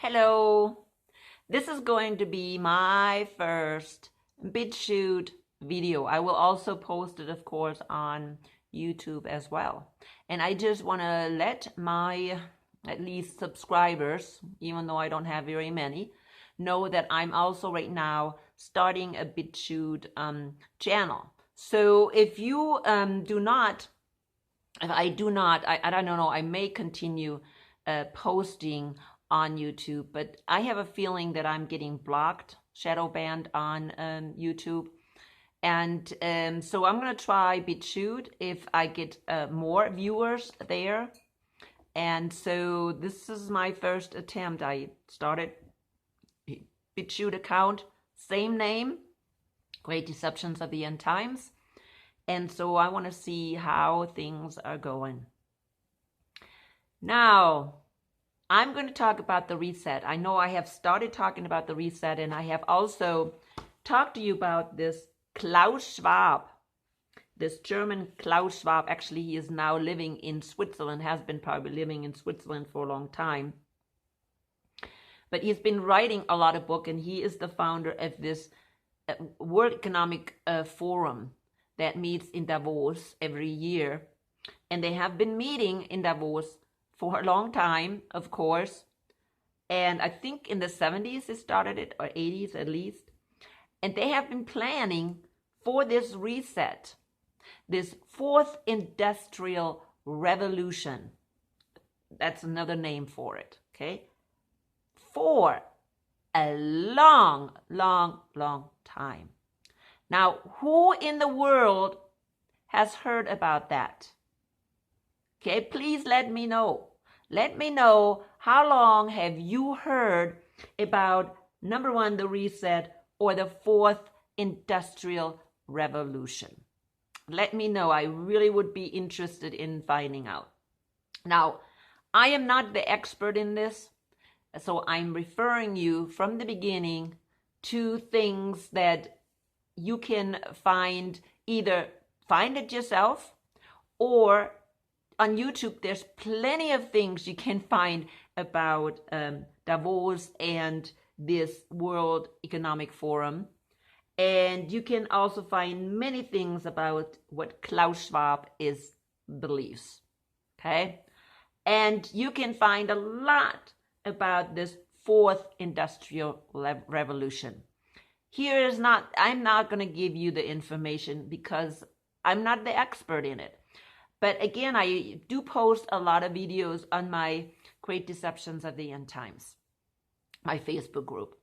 Hello, this is going to be my first BitChute video. I will also post it, of course, on YouTube as well. And I just want to let my at least subscribers, even though I don't have very many, know that I'm also right now starting a BitChute channel. So if you I don't know, I may continue posting on YouTube, but I have a feeling that I'm getting blocked, shadow banned on YouTube. And so I'm going to try BitChute if I get more viewers there. And so this is my first attempt. I started BitChute account, same name, Great Deceptions of the End Times. And so I want to see how things are going. Now, I'm going to talk about the reset. I know I have started talking about the reset, and I have also talked to you about this Klaus Schwab, this German Klaus Schwab. Actually, he is now living in Switzerland, has been probably living in Switzerland for a long time. But he's been writing a lot of books, and he is the founder of this World Economic Forum that meets in Davos every year. And they have been meeting in Davos for a long time, of course. And I think in the 70s they started it, or 80s at least. And they have been planning for this reset, this fourth industrial revolution. That's another name for it, okay? For a long, long, long time. Now, who in the world has heard about that? Okay, please let me know. Let me know, how long have you heard about, number one, the reset, or the fourth industrial revolution? Let me know. I really would be interested in finding out. Now, I am not the expert in this, so I'm referring you from the beginning to things that you can find, either find it yourself, or on YouTube, there's plenty of things you can find about Davos and this World Economic Forum. And you can also find many things about what Klaus Schwab believes. Okay? And you can find a lot about this fourth industrial revolution. I'm not going to give you the information because I'm not the expert in it. But again, I do post a lot of videos on my Great Deceptions of the End Times, my Facebook group.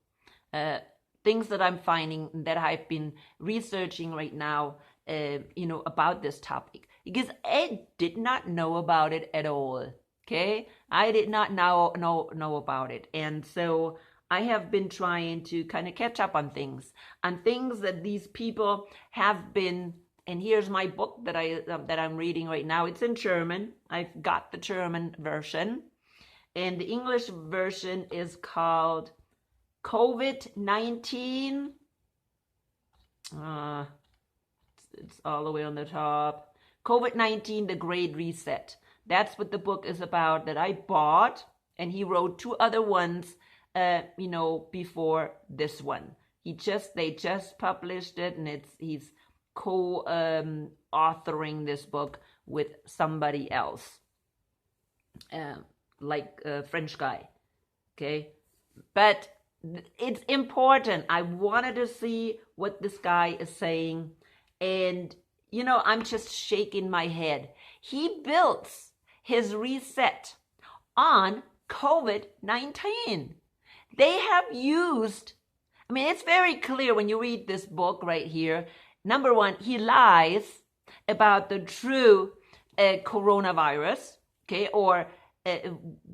Things that I'm finding, that I've been researching right now, about this topic. Because I did not know about it at all, okay? I did not know about it. And so I have been trying to kind of catch up on things that these people have been. And here's my book that I'm reading right now. It's in German. I've got the German version. And the English version is called COVID-19. It's all the way on the top. COVID-19, the Great Reset. That's what the book is about, that I bought. And he wrote two other ones, before this one. They just published it, and he's co-authoring this book with somebody else, like a French guy, okay? But it's important. I wanted to see what this guy is saying, and, I'm just shaking my head. He builds his reset on COVID-19. They have used, it's very clear when you read this book right here. Number one, he lies about the true coronavirus, okay, or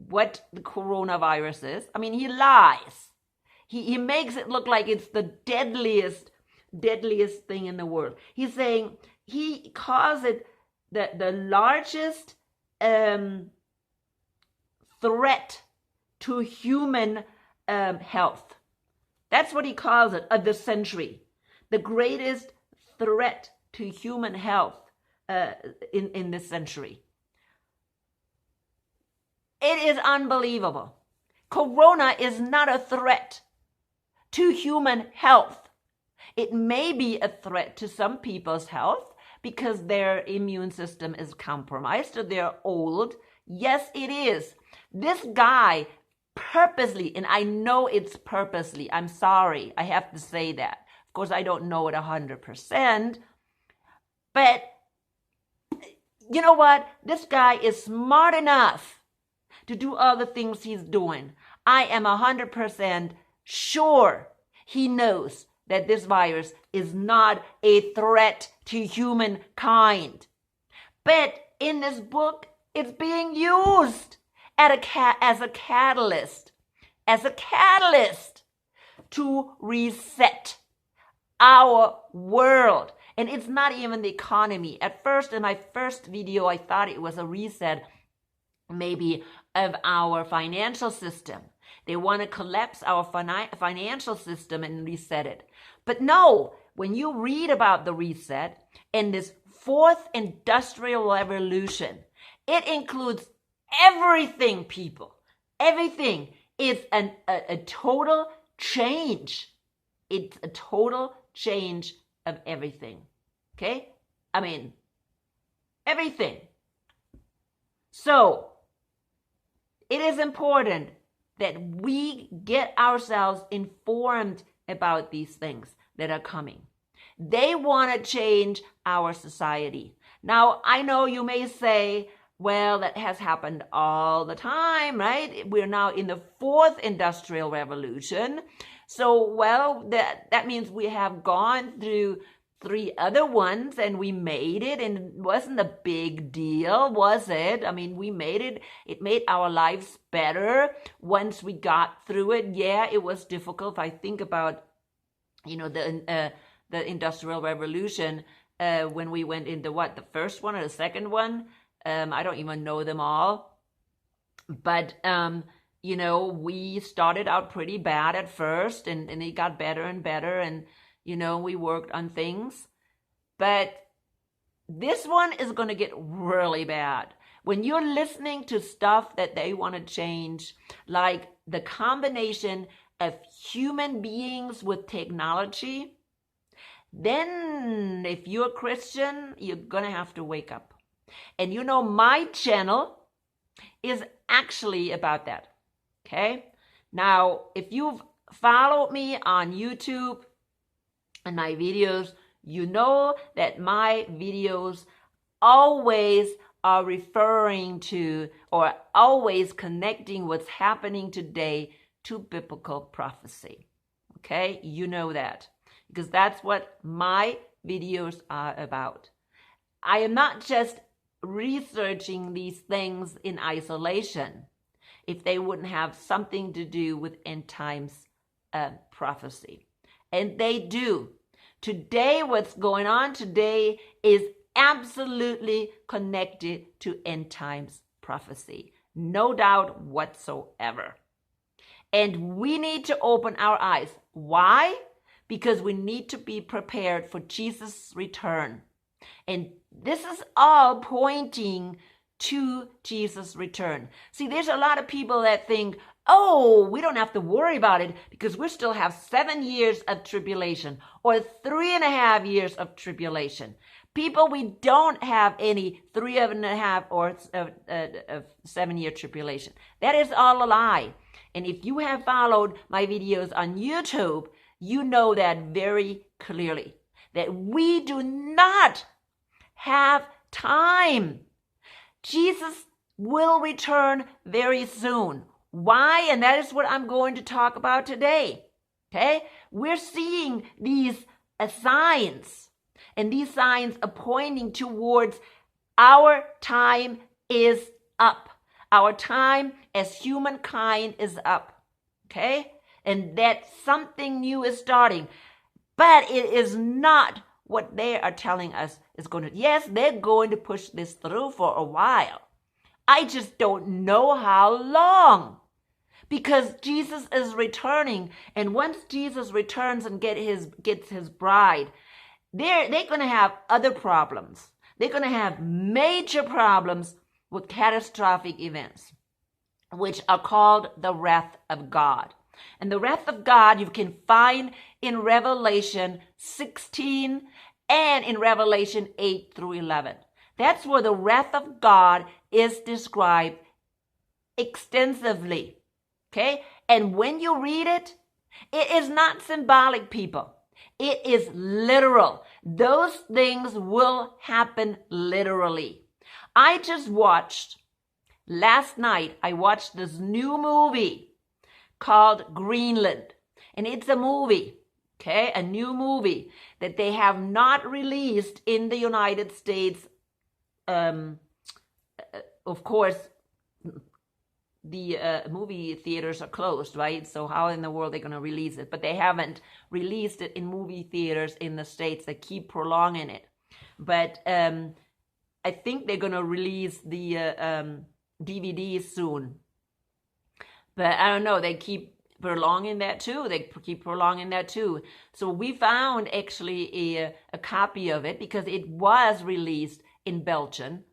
what the coronavirus is. He lies. He makes it look like it's the deadliest thing in the world. He's saying he calls it the largest threat to human health. That's what he calls it, of the century. The greatest threat to human health in this century. It is unbelievable. Corona is not a threat to human health. It may be a threat to some people's health because their immune system is compromised or they're old. Yes, it is. This guy purposely, and I know it's purposely, I'm sorry, I have to say that. Of course, I don't know it 100%, but you know what? This guy is smart enough to do all the things he's doing. I am 100% sure he knows that this virus is not a threat to humankind. But in this book, it's being used as a catalyst to reset our world. And it's not even the economy. At first, in my first video, I thought it was a reset maybe of our financial system. They want to collapse our financial system and reset it. But no, when you read about the reset and this fourth industrial revolution, it includes everything, people. Everything is a total change. It's a total change of everything. Okay? I mean, everything. So, it is important that we get ourselves informed about these things that are coming. They want to change our society. Now, I know you may say, well, that has happened all the time, right? We're now in the fourth industrial revolution. So, well, that means we have gone through 3 other ones and we made it, and it wasn't a big deal, was it? I mean, we made it. It made our lives better once we got through it. Yeah, it was difficult. If I think about, the Industrial Revolution, when we went into the first one or the second one? I don't even know them all. But, we started out pretty bad at first, and it got better and better, and we worked on things. But this one is going to get really bad. When you're listening to stuff that they want to change, like the combination of human beings with technology, then if you're a Christian, you're going to have to wake up. And my channel is actually about that. Okay? Now, if you've followed me on YouTube, and my videos, you know that my videos always are referring to or always connecting what's happening today to biblical prophecy. Okay? You know that because that's what my videos are about. I am not just researching these things in isolation if they wouldn't have something to do with end times prophecy. And they do. Today, what's going on today is absolutely connected to end times prophecy. No doubt whatsoever. And we need to open our eyes. Why? Because we need to be prepared for Jesus' return. And this is all pointing to Jesus' return. See, there's a lot of people that think, oh, we don't have to worry about it because we still have 7 years of tribulation or 3.5 years of tribulation. People, we don't have any 3.5 or 7-year tribulation. That is all a lie. And if you have followed my videos on YouTube, you know that very clearly, that we do not have time. Jesus will return very soon. Why? And that is what I'm going to talk about today. Okay? We're seeing these signs, and these signs are pointing towards our time is up. Our time as humankind is up. Okay? And that something new is starting. But it is not what they are telling us is going to. Yes, they're going to push this through for a while. I just don't know how long. Because Jesus is returning, and once Jesus returns and gets his bride, they're going to have other problems. They're going to have major problems with catastrophic events. which are called the wrath of God. And the wrath of God you can find in Revelation 16 and in Revelation 8 through 11. That's where the wrath of God is described extensively. Okay? And when you read it, it is not symbolic, people. It is literal. Those things will happen literally. I just watched, last night, I watched this new movie called Greenland. And it's a movie, okay, a new movie that they have not released in the United States. Of course, the movie theaters are closed, right? So how in the world are they going to release it? But they haven't released it in movie theaters in the States. They keep prolonging it. But I think they're going to release the DVDs soon. But I don't know. They keep prolonging that too. So we found actually a copy of it because it was released in Belgium.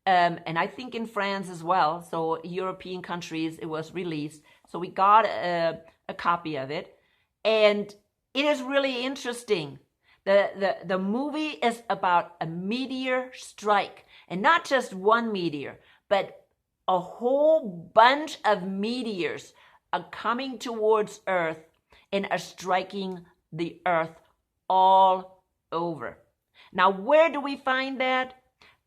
And I think in France as well. So European countries, it was released. So we got a copy of it. And it is really interesting. The movie is about a meteor strike. And not just one meteor, but a whole bunch of meteors are coming towards Earth and are striking the Earth all over. Now, where do we find that?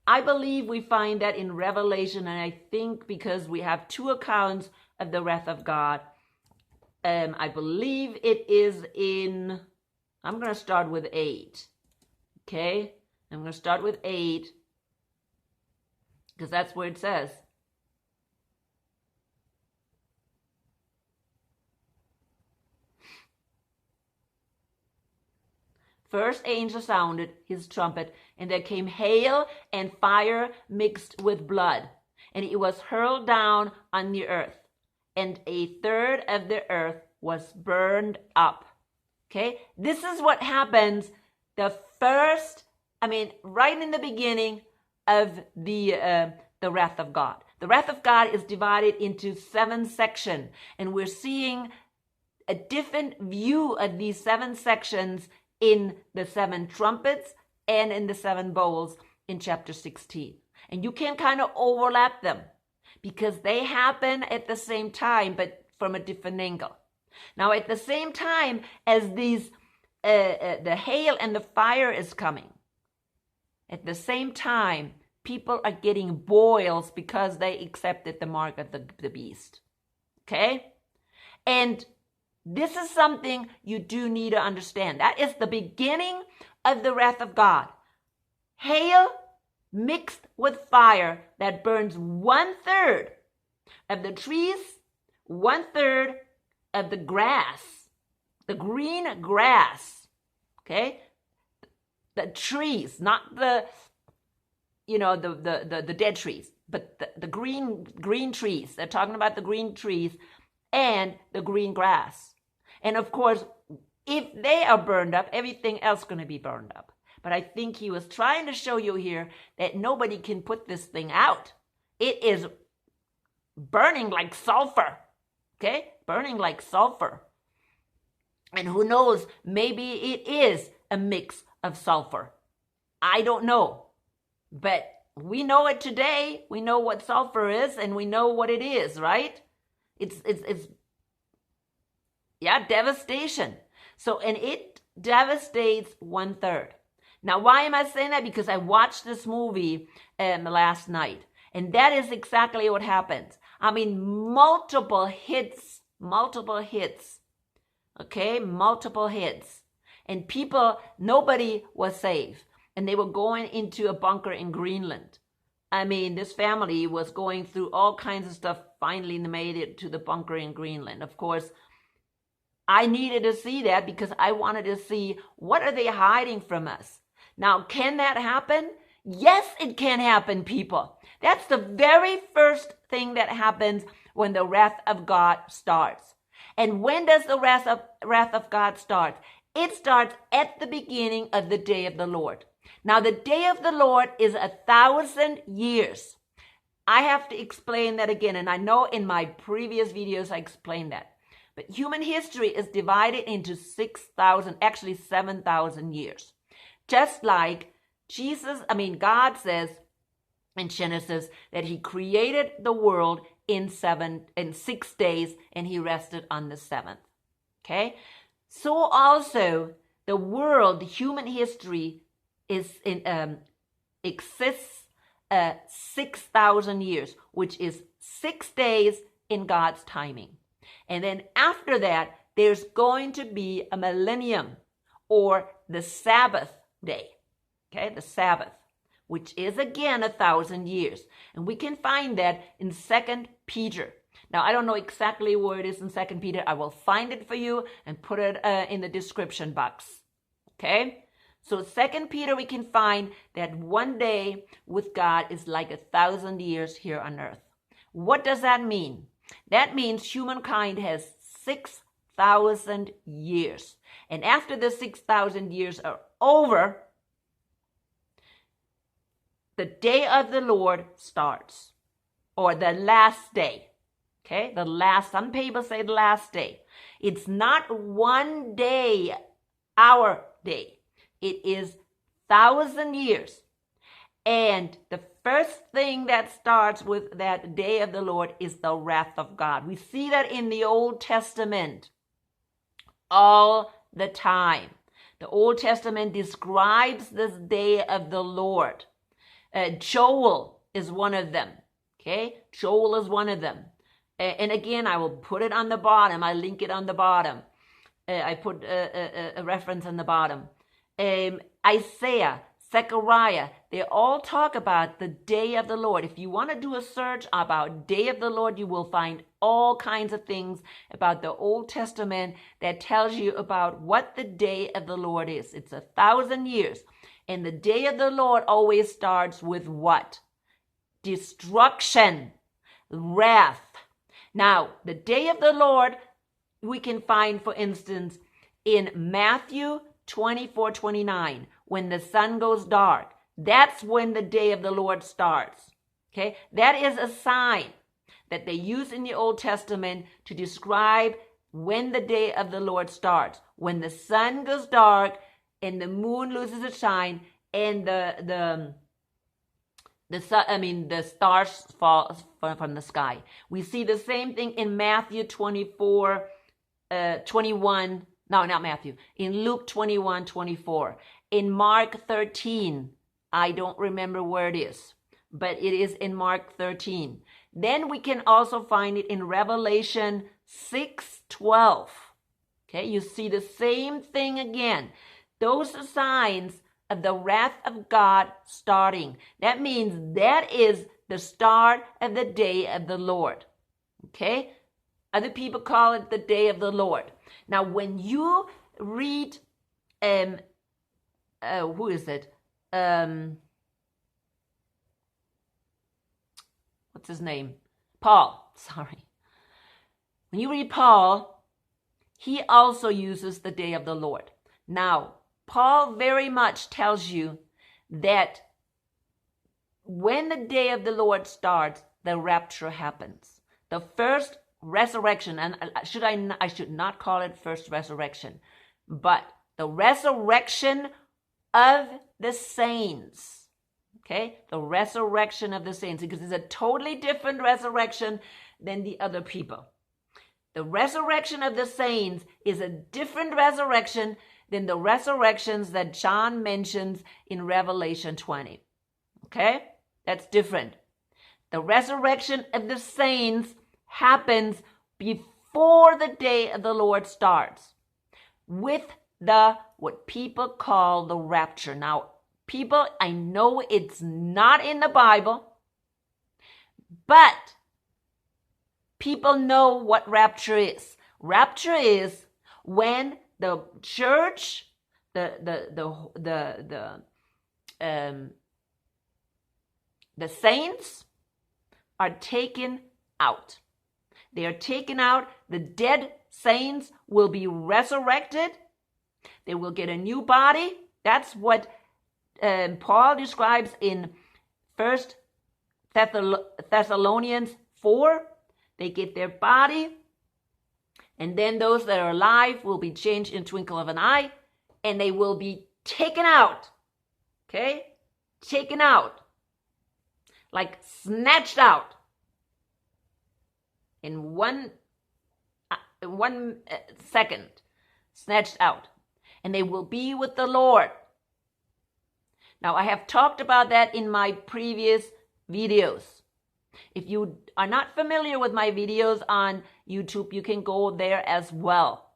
I believe we find that in Revelation, and I think because we have two accounts of the wrath of God, I believe it is in, I'm going to start with 8, okay? I'm going to start with 8, because that's where it says. First angel sounded his trumpet, and there came hail and fire mixed with blood, and it was hurled down on the earth, and a third of the earth was burned up. Okay, this is what happens right in the beginning of the wrath of God. The wrath of God is divided into 7 sections, and we're seeing a different view of these 7 sections in the 7 trumpets and in the 7 bowls in chapter 16. And you can kind of overlap them because they happen at the same time, but from a different angle. Now, at the same time as these, the hail and the fire is coming, at the same time, people are getting boils because they accepted the mark of the beast. Okay? And this is something you do need to understand. That is the beginning of the wrath of God. Hail mixed with fire that burns 1/3 of the trees, 1/3 of the grass, the green grass. Okay? The trees, not the dead trees, but the green trees. They're talking about the green trees and the green grass. And of course, if they are burned up, everything else is going to be burned up. But I think he was trying to show you here that nobody can put this thing out. It is burning like sulfur. Okay? Burning like sulfur. And who knows, maybe it is a mix of sulfur. I don't know. But we know it today. We know what sulfur is and we know what it is, right? It's devastation. So, and it devastates 1/3. Now, why am I saying that? Because I watched this movie last night. And that is exactly what happens. I mean, multiple hits. Okay, multiple hits. And people, nobody was safe. And they were going into a bunker in Greenland. I mean, this family was going through all kinds of stuff. Finally, they made it to the bunker in Greenland. Of course, I needed to see that because I wanted to see what are they hiding from us. Now, can that happen? Yes, it can happen, people. That's the very first thing that happens when the wrath of God starts. And when does the wrath of God start? It starts at the beginning of the day of the Lord. Now, the day of the Lord is 1,000 years. I have to explain that again, and I know in my previous videos I explained that. But human history is divided into 6,000, actually 7,000 years. Just like God says in Genesis that he created the world in 6 days and he rested on the seventh. Okay? So also the world, human history exists 6,000 years, which is 6 days in God's timing. And then after that, there's going to be a millennium, or the Sabbath day. Okay, the Sabbath, which is again 1,000 years. And we can find that in 2 Peter. Now, I don't know exactly where it is in 2 Peter. I will find it for you and put it in the description box. Okay? So 2 Peter, we can find that one day with God is like 1,000 years here on earth. What does that mean? That means humankind has 6,000 years. And after the 6,000 years are over, the day of the Lord starts, or the last day. Okay, some people say the last day. It's not one day, our day. It is 1,000 years. And the first thing that starts with that day of the Lord is the wrath of God. We see that in the Old Testament all the time. The Old Testament describes this day of the Lord. Joel is one of them. Okay, Joel is one of them. And again, I will put it on the bottom. I link it on the bottom. I put a reference on the bottom. Isaiah, Zechariah, they all talk about the day of the Lord. If you want to do a search about day of the Lord, you will find all kinds of things about the Old Testament that tells you about what the day of the Lord is. It's 1,000 years. And the day of the Lord always starts with what? Destruction, wrath. Now, the day of the Lord, we can find, for instance, in Matthew 24:29, when the sun goes dark. That's when the day of the Lord starts. Okay, that is a sign that they use in the Old Testament to describe when the day of the Lord starts. When the sun goes dark and the moon loses its shine and the stars fall from the sky. We see the same thing in Matthew 21. No, not Matthew. In Luke 21:24. In Mark 13. I don't remember where it is, but it is in Mark 13. Then we can also find it in Revelation 6:12. Okay, you see the same thing again. Those are signs of the wrath of God starting. That means that is the start of the day of the Lord. Okay? Other people call it the day of the Lord. Now, when you read, who is it? What's his name? Paul, sorry. When you read Paul, he also uses the day of the Lord. Now, Paul very much tells you that when the day of the Lord starts, the rapture happens. The first resurrection, and I should not call it first resurrection, but the resurrection of the saints. Okay? The resurrection of the saints, because it's a totally different resurrection than the other people. The resurrection of the saints is a different resurrection than the resurrections that John mentions in Revelation 20. Okay? That's different. The resurrection of the saints happens before the day of the Lord starts with what people call the rapture. Now, people, I know it's not in the Bible, but people know what rapture is. Rapture is when the church, the saints are taken out. They are taken out. The dead saints will be resurrected. They will get a new body. That's what Paul describes in 1 Thessalonians 4, they get their body, and then those that are alive will be changed in a twinkle of an eye, and they will be taken out. Okay? Taken out. Like snatched out. In one second. Snatched out. And they will be with the Lord. Now, I have talked about that in my previous videos. If you are not familiar with my videos on YouTube, you can go there as well.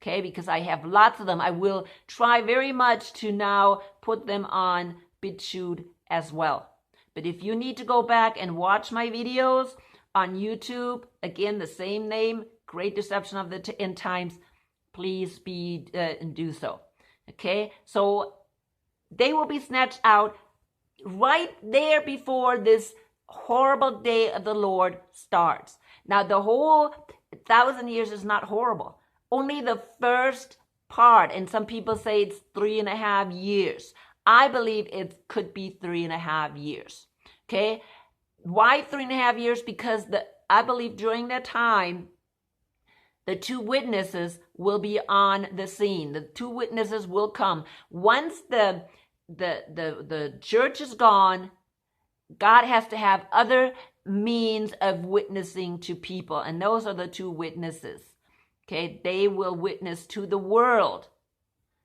Okay, because I have lots of them. I will try very much to now put them on BitChute as well. But if you need to go back and watch my videos on YouTube, again, the same name, Great Deception of the End Times, please do so. Okay, so they will be snatched out right there before this horrible day of the Lord starts. Now, the whole 1,000 years is not horrible. Only the first part, and some people say it's 3.5 years. I believe it could be 3.5 years. Okay, why 3.5 years? Because I believe during that time, the two witnesses will be on the scene. The two witnesses will come. Once the church is gone, God has to have other means of witnessing to people. And those are the two witnesses. Okay, they will witness to the world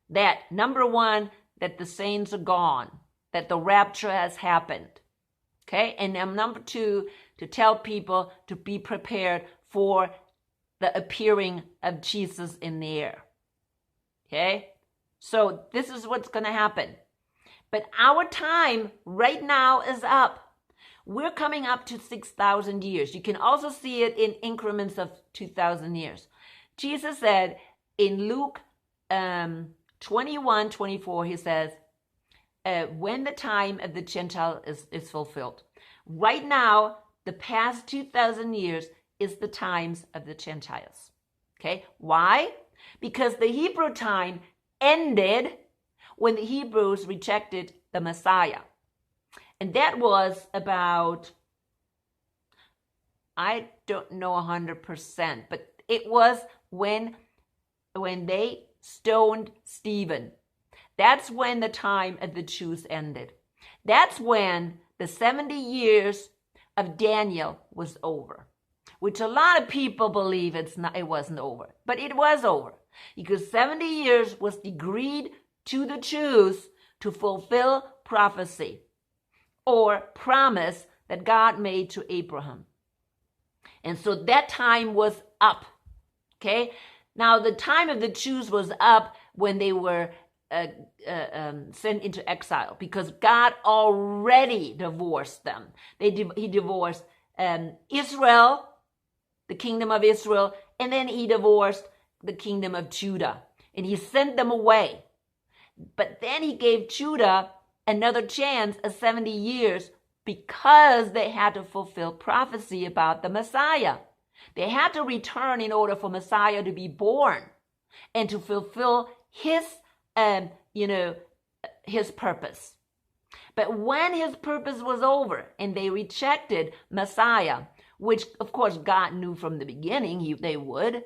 that, number one, that the saints are gone, that the rapture has happened. Okay, and number two, to tell people to be prepared for the appearing of Jesus in the air. Okay, so this is what's going to happen. But our time right now is up. We're coming up to 6,000 years. You can also see it in increments of 2,000 years. Jesus said in Luke 21:24, he says, when the time of the Gentile is fulfilled. Right now, the past 2,000 years is the times of the Gentiles. Okay, why? Because the Hebrew time ended when the Hebrews rejected the Messiah. And that was about, I don't know 100%, but it was when they stoned Stephen. That's when the time of the Jews ended. That's when the 70 years of Daniel was over, which a lot of people believe it wasn't over, but it was over, because 70 years was decreed to the Jews to fulfill prophecy or promise that God made to Abraham. And so that time was up. Okay, now the time of the Jews was up when they were sent into exile, because God already divorced them. He divorced Israel, the kingdom of Israel, and then he divorced the kingdom of Judah, and he sent them away. But then he gave Judah another chance of 70 years because they had to fulfill prophecy about the Messiah. They had to return in order for Messiah to be born and to fulfill his purpose. But when his purpose was over and they rejected Messiah, which of course God knew from the beginning they would,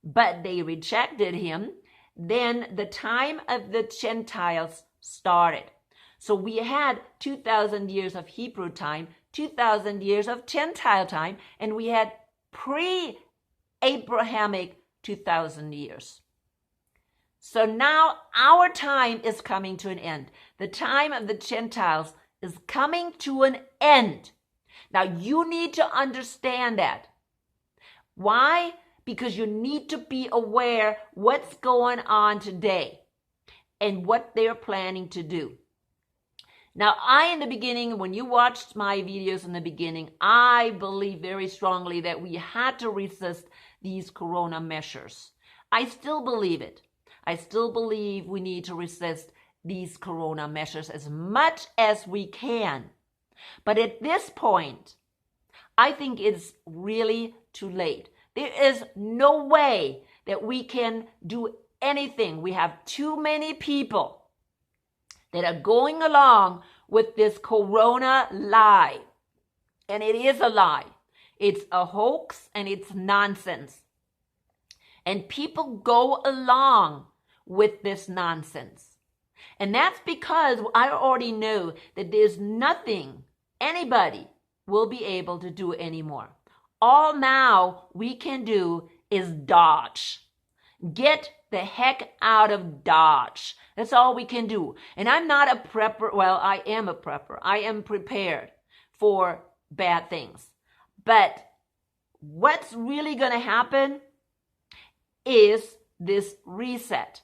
but they rejected him, then the time of the Gentiles started. So we had 2,000 years of Hebrew time, 2,000 years of Gentile time, and we had pre-Abrahamic 2,000 years. So now our time is coming to an end. The time of the Gentiles is coming to an end. Now you need to understand that. Why? Because you need to be aware what's going on today and what they're planning to do. Now, in the beginning, when you watched my videos in the beginning, I believe very strongly that we had to resist these corona measures. I still believe it. I still believe we need to resist these corona measures as much as we can. But at this point, I think it's really too late. There is no way that we can do anything. We have too many people that are going along with this corona lie. And it is a lie. It's a hoax and it's nonsense. And people go along with this nonsense. And that's because I already know that there's nothing anybody will be able to do anymore. All now we can do is dodge. Get the heck out of Dodge. That's all we can do. And I'm not a prepper. Well, I am a prepper. I am prepared for bad things. But what's really going to happen is this reset,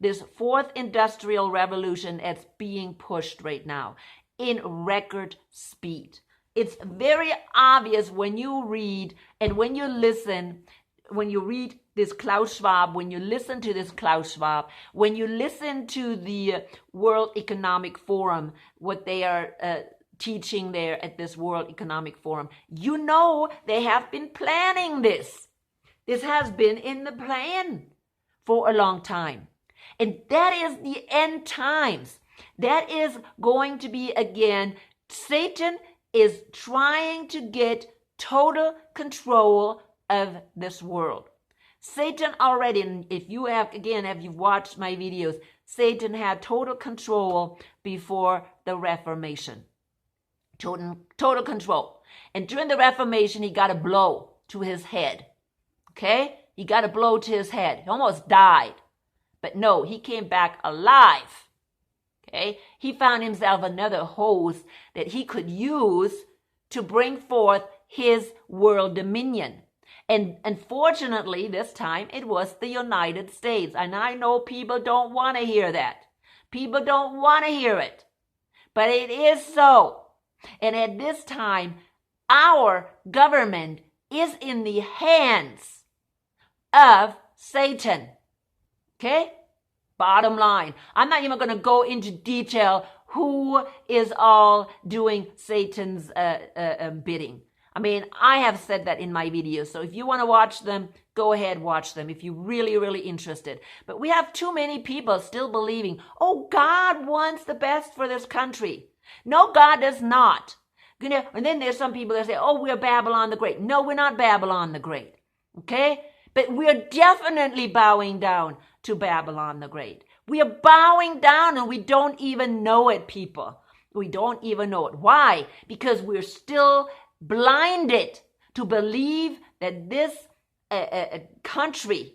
this fourth industrial revolution that's being pushed right now in record speed. It's very obvious when you read and when you listen, when you read this Klaus Schwab, when you listen to this Klaus Schwab, when you listen to the World Economic Forum, what they are teaching there at this World Economic Forum, you know they have been planning this. This has been in the plan for a long time. And that is the end times. That is going to be, again, Satan is trying to get total control of this world. Satan already, and if you have, again, have you watched my videos, Satan had total control before the Reformation. Total control. And during the Reformation, he got a blow to his head. Okay? He got a blow to his head. He almost died. But no, he came back alive. Okay? He found himself another host that he could use to bring forth his world dominion. And unfortunately, this time, it was the United States. And I know people don't want to hear that. People don't want to hear it. But it is so. And at this time, our government is in the hands of Satan. Okay? Bottom line. I'm not even going to go into detail who is all doing Satan's bidding. I mean, I have said that in my videos. So if you want to watch them, go ahead, watch them if you're really, really interested. But we have too many people still believing, oh, God wants the best for this country. No, God does not. You know, and then there's some people that say, oh, we're Babylon the Great. No, we're not Babylon the Great. Okay? But we're definitely bowing down to Babylon the Great. We are bowing down and we don't even know it, people. We don't even know it. Why? Because we're still blinded to believe that this country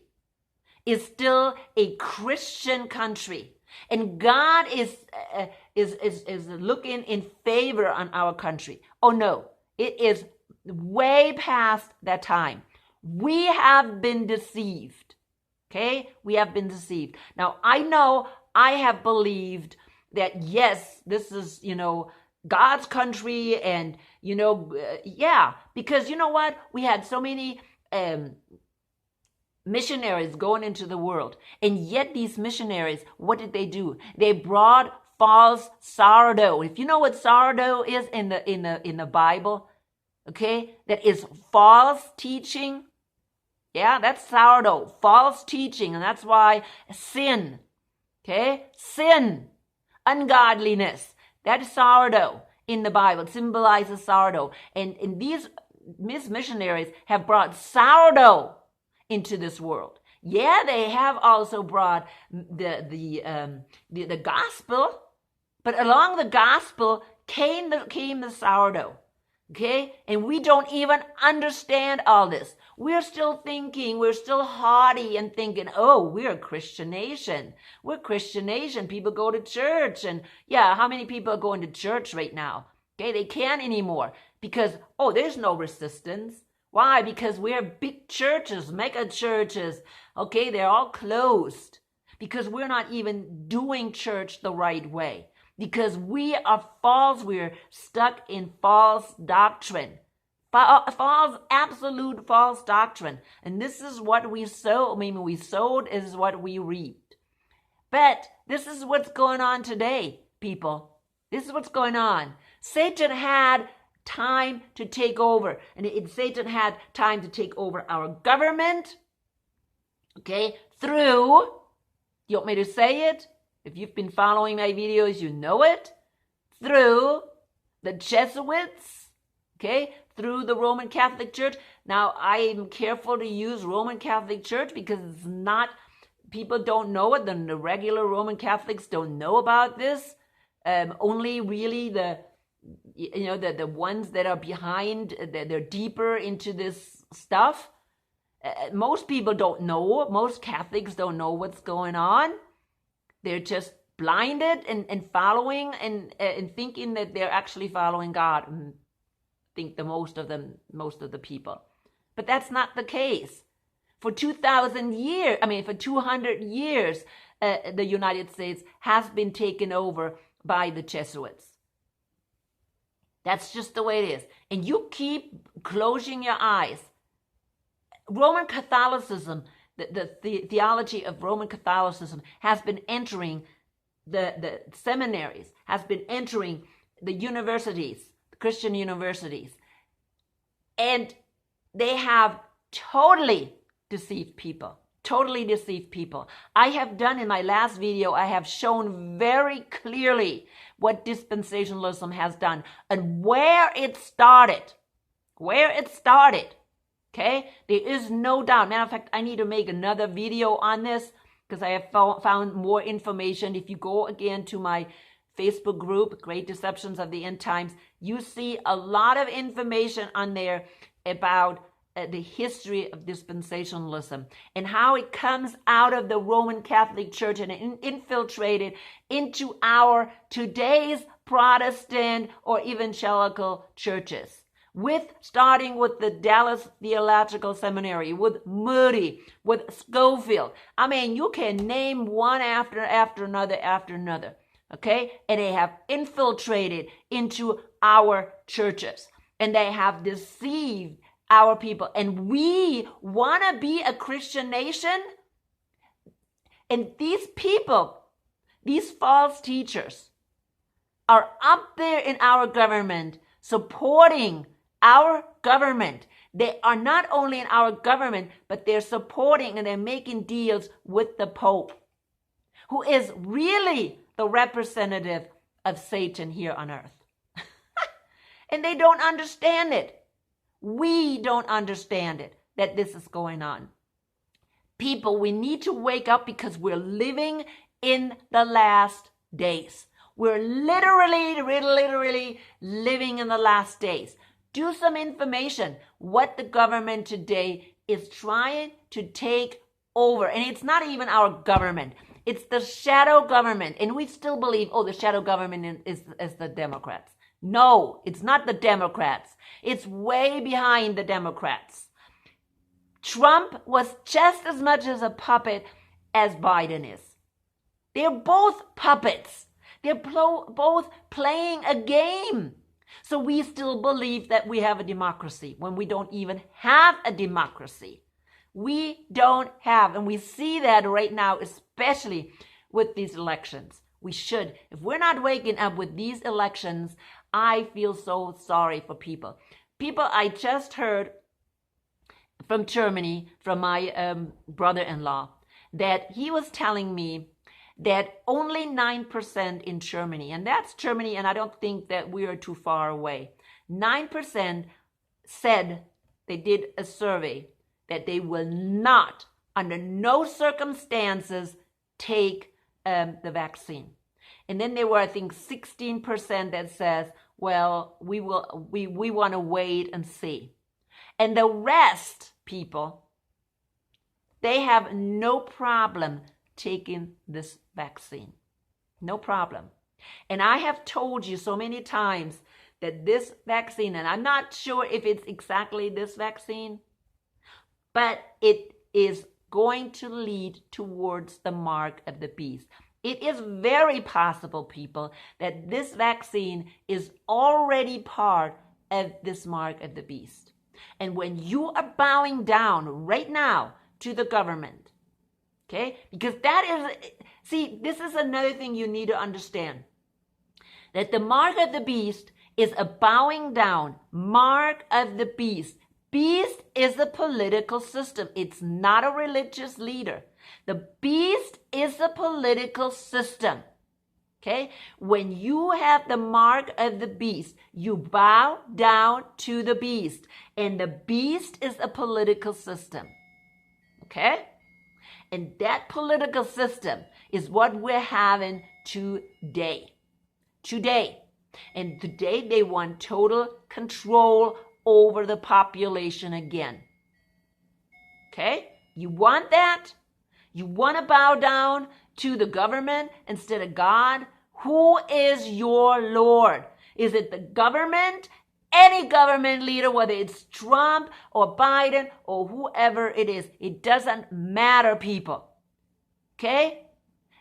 is still a Christian country. And God is looking in favor on our country. Oh no, it is way past that time. We have been deceived. Okay? We have been deceived. Now, I know I have believed that, yes, this is, God's country and, yeah, because you know what? We had so many missionaries going into the world. And yet these missionaries, what did they do? They brought false sourdough. If you know what sourdough is in the Bible, okay, that is false teaching. Yeah, that's sourdough, false teaching. And that's why sin, okay, sin, ungodliness, that is sourdough in the Bible. It symbolizes sourdough. And these missionaries have brought sourdough into this world. Yeah, they have also brought the gospel, but along the gospel came the sourdough. Okay? And we don't even understand all this. We're still thinking, we're still haughty and thinking, oh, we're a Christian nation. We're a Christian nation. People go to church. And yeah, how many people are going to church right now? Okay, they can't anymore because, oh, there's no resistance. Why? Because we're big churches, mega churches. Okay, they're all closed because we're not even doing church the right way. Because we are false, we're stuck in false doctrine. False, absolute false doctrine. And this is what we sow. I mean, we sowed is what we reaped. But this is what's going on today, people. This is what's going on. Satan had time to take over. And Satan had time to take over our government. Okay, through, you want me to say it? If you've been following my videos, you know it. Through the Jesuits, okay, through the Roman Catholic Church. Now, I am careful to use Roman Catholic Church because it's not, people don't know it. The regular Roman Catholics don't know about this. Only really the ones that are behind, they're deeper into this stuff. Most people don't know. Most Catholics don't know what's going on. They're just blinded and following and thinking that they're actually following God. I think most of the people. But that's not the case. For 200 years, the United States has been taken over by the Jesuits. That's just the way it is. And you keep closing your eyes. Roman Catholicism, the theology of Roman Catholicism has been entering the seminaries, has been entering the universities, the Christian universities. And they have totally deceived people. Totally deceived people. I have done in my last video, I have shown very clearly what dispensationalism has done and where it started. Where it started. Okay? There is no doubt. Matter of fact, I need to make another video on this because I have found more information. If you go again to my Facebook group, Great Deceptions of the End Times, you see a lot of information on there about the history of dispensationalism and how it comes out of the Roman Catholic Church and infiltrated into our today's Protestant or evangelical churches. Starting with the Dallas Theological Seminary, with Moody, with Schofield. I mean, you can name one after another. Okay? And they have infiltrated into our churches. And they have deceived our people. And we want to be a Christian nation. And these people, these false teachers, are up there in our government supporting our government. They are not only in our government, but they're supporting and they're making deals with the Pope, who is really the representative of Satan here on earth. And they don't understand it. We don't understand it, that this is going on. People, we need to wake up because we're living in the last days. We're literally living in the last days. Do some information. What the government today is trying to take over. And it's not even our government. It's the shadow government. And we still believe, the shadow government is the Democrats. No, it's not the Democrats. It's way behind the Democrats. Trump was just as much as a puppet as Biden is. They're both puppets. They're both playing a game. So we still believe that we have a democracy when we don't even have a democracy. We don't have, and we see that right now, especially with these elections. We should. If we're not waking up with these elections, I feel so sorry for people. People, I just heard from Germany, from my brother-in-law, that he was telling me that only 9% in Germany, and that's Germany, and I don't think that we are too far away. 9% said, they did a survey, that they will not, under no circumstances, take the vaccine. And then there were, I think, 16% that says, well, we want to wait and see. And the rest, people, they have no problem taking this vaccine. No problem. And I have told you so many times that this vaccine, and I'm not sure if it's exactly this vaccine, but it is going to lead towards the mark of the beast. It is very possible, people, that this vaccine is already part of this mark of the beast. And when you are bowing down right now to the government, okay, because that is, see, this is another thing you need to understand, that the mark of the beast is a bowing down, mark of the beast. Beast is a political system. It's not a religious leader. The beast is a political system. Okay? When you have the mark of the beast, you bow down to the beast. And the beast is a political system. Okay? And that political system is what we're having today. Today. And today they want total control over the population again. Okay? You want that? You want to bow down to the government instead of God? Who is your Lord? Is it the government? Any government leader, whether it's Trump or Biden or whoever it is, it doesn't matter, people. Okay?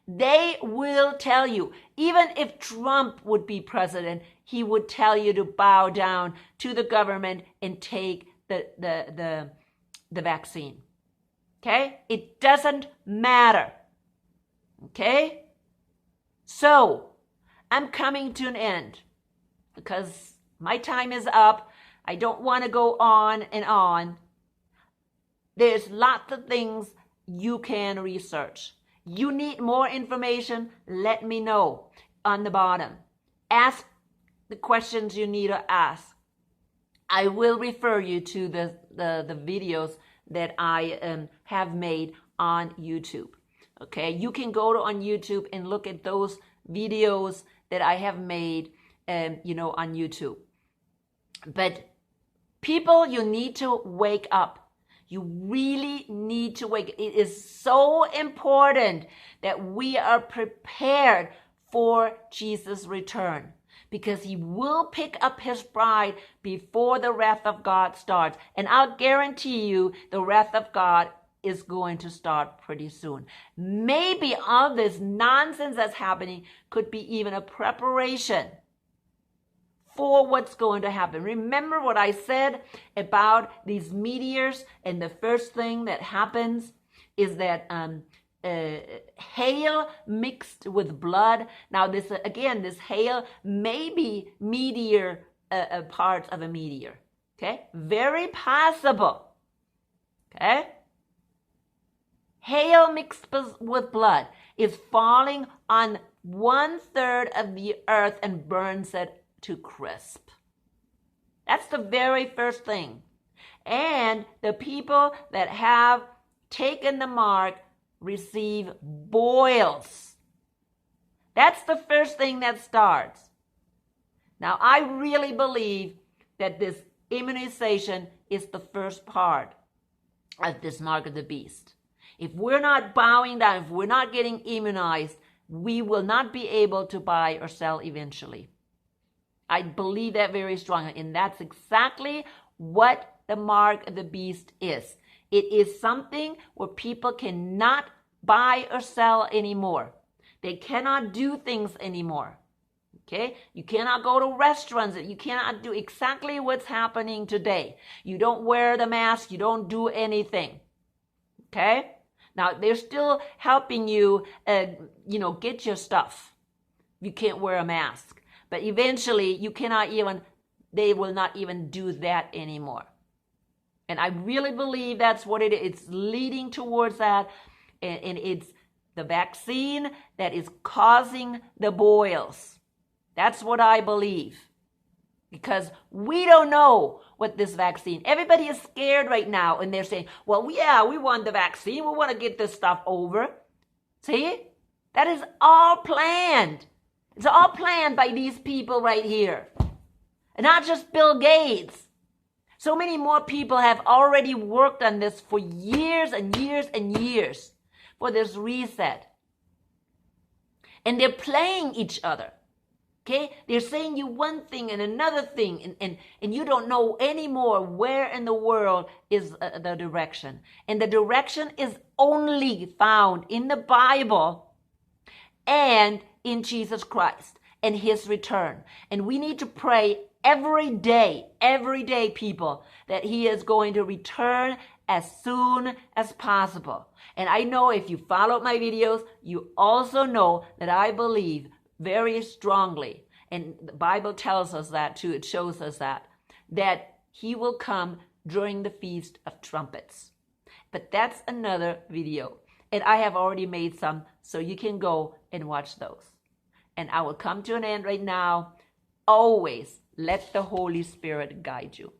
They will tell you, even if Trump would be president, he would tell you to bow down to the government and take the vaccine. Okay? It doesn't matter. Okay? So, I'm coming to an end because my time is up. I don't want to go on and on. There's lots of things you can research. You need more information, let me know on the bottom. Ask the questions you need to ask. I will refer you to the videos that I have made on YouTube. Okay, you can go on YouTube and look at those videos that I have made, on YouTube. But people, you need to wake up. You really need to wake up. It is so important that we are prepared for Jesus' return, because he will pick up his bride before the wrath of God starts. And I'll guarantee you the wrath of God is going to start pretty soon. Maybe all this nonsense that's happening could be even a preparation for what's going to happen. Remember what I said about these meteors, and the first thing that happens is that hail mixed with blood. Now this hail may be meteor parts of a meteor. Okay, very possible. Okay, hail mixed with blood is falling on 1/3 of the earth and burns it to crisp. That's the very first thing. And the people that have taken the mark receive boils. That's the first thing that starts. Now, I really believe that this immunization is the first part of this mark of the beast. If we're not bowing down, if we're not getting immunized, we will not be able to buy or sell eventually. I believe that very strongly, and that's exactly what the mark of the beast is. It is something where people cannot buy or sell anymore. They cannot do things anymore. Okay? You cannot go to restaurants. You cannot do exactly what's happening today. You don't wear the mask. You don't do anything. Okay? Now, they're still helping you, get your stuff. You can't wear a mask. But eventually, they will not even do that anymore. And I really believe that's what it is. It's leading towards that. And it's the vaccine that is causing the boils. That's what I believe. Because we don't know what this vaccine, everybody is scared right now. And they're saying, well, yeah, we want the vaccine. We want to get this stuff over. See? That is all planned. It's all planned by these people right here. And not just Bill Gates. So many more people have already worked on this for years and years and years for this reset. And they're playing each other. Okay? They're saying you one thing and another thing, and you don't know anymore where in the world is the direction. And the direction is only found in the Bible and in Jesus Christ and his return. And we need to pray every day, people, that he is going to return as soon as possible. And I know if you followed my videos, you also know that I believe very strongly, and the Bible tells us that too, it shows us that he will come during the Feast of Trumpets. But that's another video. And I have already made some, so you can go and watch those. And I will come to an end right now. Always let the Holy Spirit guide you.